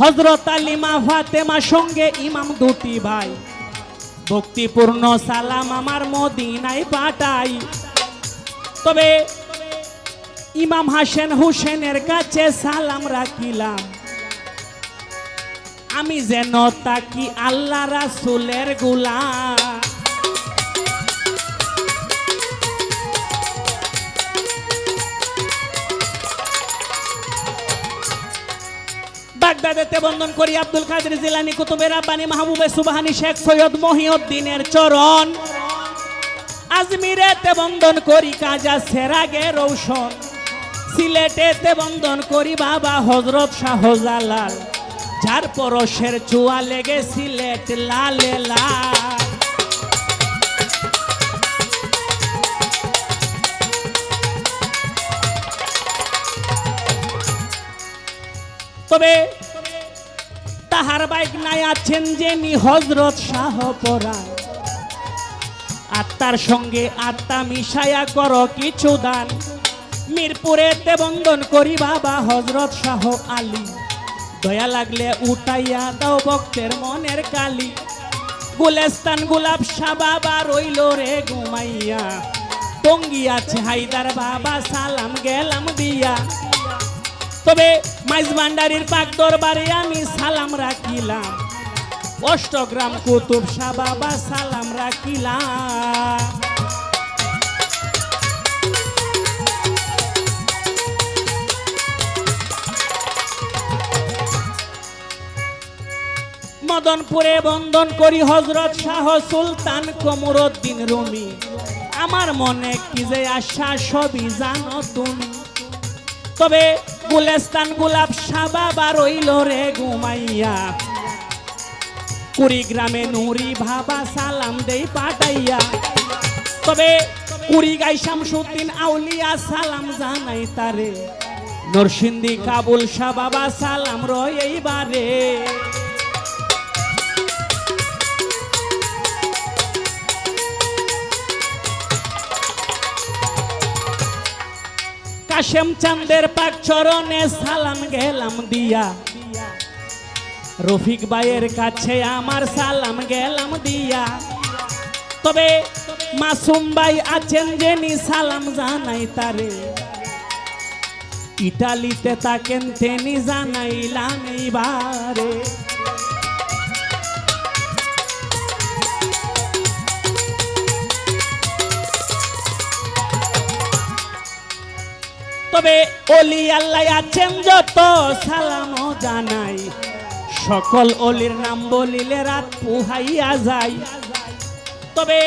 হযরত আলী মা ফাতেমা সঙ্গে ইমাম দুটি ভাই ভক্তিপূর্ণ সালাম আমার মদিনায় পাঠাই। তবে ইমাম হাসান হুসেনের কাছে সালাম রাখিলাম, আমি যেন তাকি আল্লাহ রাসূলের গোলাম। বাগদাদেতে বন্দন করি আব্দুল কাদের জিলানী, কুতুবে রাব্বানী, মাহবুবে সুবহানী, শেখ সৈয়দ মহিউদ্দিনের চরণ। আজমিরেতে বন্দন করি কাজা সেরাগে রৌশন। সিলেটেতে বন্দন করি বাবা হযরত শাহজালাল, যার পরশের চুয়া লেগে সিলেট লালে লাল। তবে তাহার বাইক নাই আছেন যিনি হযরত শাহ পরাণ, আত্মার সঙ্গে আত্মা মিশায়া করো কিছু দান। মিরপুরেতে বন্দন করি বাবা হযরত শাহ আলী, দয়া লাগলে উঠাইয়া দাও ভক্তের মনের কালি। গুলেস্তান গোলাপ শাহ বাবা রইল রে ঘুমাইয়া, টঙ্গী আছে হায়দার বাবা সালাম গেলাম দিয়া। তবে মাইজ ভান্ডারীর পাক দরবারে আমি সালাম রাখিলাম, অষ্টগ্রাম কুতুব শাহ বাবা সালাম রাখিলাম। মদনপুরে বন্দন করি হযরত শাহ সুলতান কমরউদ্দিন রুমি, আমার মনে কি যে আশা সবই জানো তুমি। তবে গুলেস্তান গোলাপ শাহ বাবা রইল রে ঘুমাইয়া, কুড়িগ্রামে নুরি বাবা সালাম দেই পাঠাইয়া। তবে কুড়িগাই শামসুদ্দিন আউলিয়া সালাম জানাই তারে, নরসিংদী কাবুল শাহ বাবা সালাম রয় এইবারে। কাশেম চাঁদের পাক চরণে সালাম গেলাম দিয়া, রফিক ভাইয়ের কাছে আমার সালাম গেলাম দিয়া। তবে মাসুম ভাই আছেন যিনি সালাম জানাই তারে, ইটালিতে থাকেন তিনি জানাইলাম এইবারে। তবে অলি আল্লাহ আছেন যত সালামও জানাই, সকল অলির নাম বলিলে রাত পুহাইয়া যায়। তবে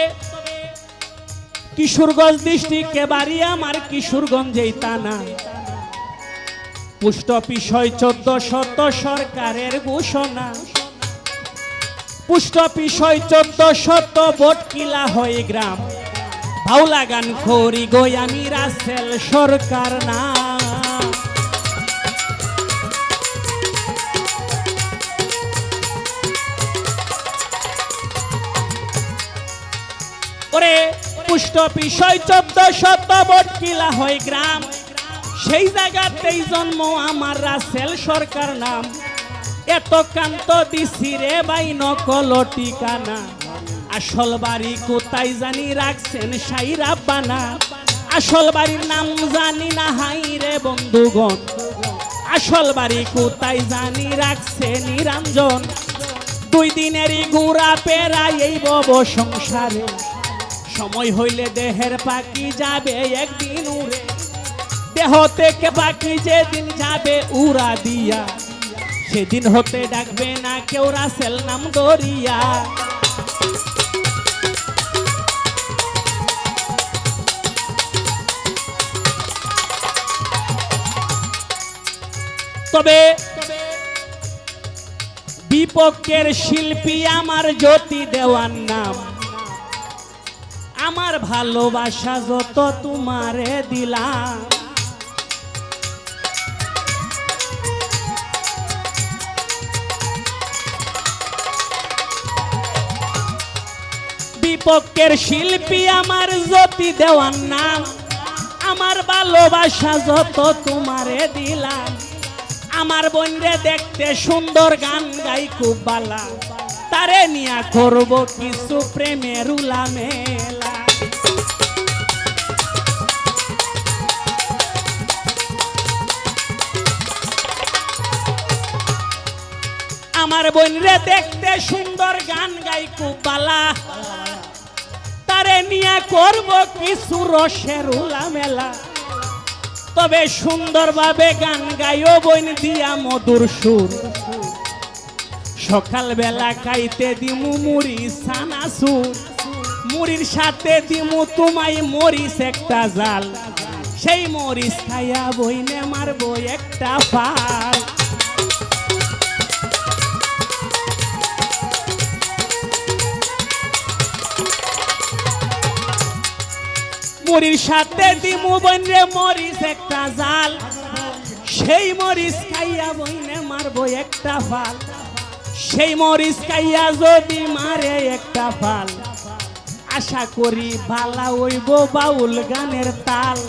কিশোরগঞ্জ ডিস্ট্রিক্টে বাড়ি আমার, কিশোরগঞ্জেই টানা পোস্ট অফিস 1400 সরকারের ঘোষণা। পোস্ট অফিস 1400 ভোট কিলা হয় গ্রাম, ভাওলা গান খড়ি গই আমি রাসেল সরকার না। ওরে পোস্ট অফিস 1400 ভোট কিলা হয় গ্রাম, সেই জায়গাতেই জন্ম আমার রাসেল সরকার নাম। এত কান্ত দিছি রে ভাই নকল ঠিকানা, আসল বাড়ি কোথায় জানি রাখছেন সাই রাব্বানা। আসল বাড়ির নাম জানি না হাই রে বন্ধুগণ, আসল বাড়ি কোথায় জানি রাখছে নিরঞ্জন। 2 দিনেরই ঘোরা পেরাই এই বব সংসারে, সময় হইলে দেহের পাখি যাবে একদিন উড়ে। দেহ থেকে পাখি যেদিন যাবে উড়া দিয়া, সেদিন হতে ডাকবে না কেউ রাসেল নাম দরিয়া। তবে বিপক্ষের শিল্পী আমার জ্যোতি দেওয়ান নাম, আমার ভালোবাসা যত তোমারে দিলাম। বিপক্ষের শিল্পী আমার জ্যোতি দেওয়ান নাম, আমার ভালোবাসা যত তোমারে দিলাম। আমার বোনরে দেখতে সুন্দর, গান গাই খুব বালা, তারে নিয়া করব কিছু প্রেমের উলামেলা। আমার বোনরে দেখতে সুন্দর, গান গাই খুব বালা, তারে নিয়া করব কিছু রসের উলামেলা। তবে সুন্দরভাবে গান গাইও বোন দিয়া মধুর সুর, সকালবেলা খাইতে দিমু মুড়ি সানাসুর, মুড়ির সাথে দিমু তোমায় মরিচ একটা জাল, সেই মরিচ খাইয়া বইনে মারবো একটা ফাল। মুড়ির সাথে দিমু বইনে মরিচ একটা জাল, সেই মরিচ খাইয়া বইনে মারবো একটা ফাল। সেই মরিচ খাইয়া যদি মারে একটা ফাল, আশা করি ভালা হইব বাউল গানের তাল।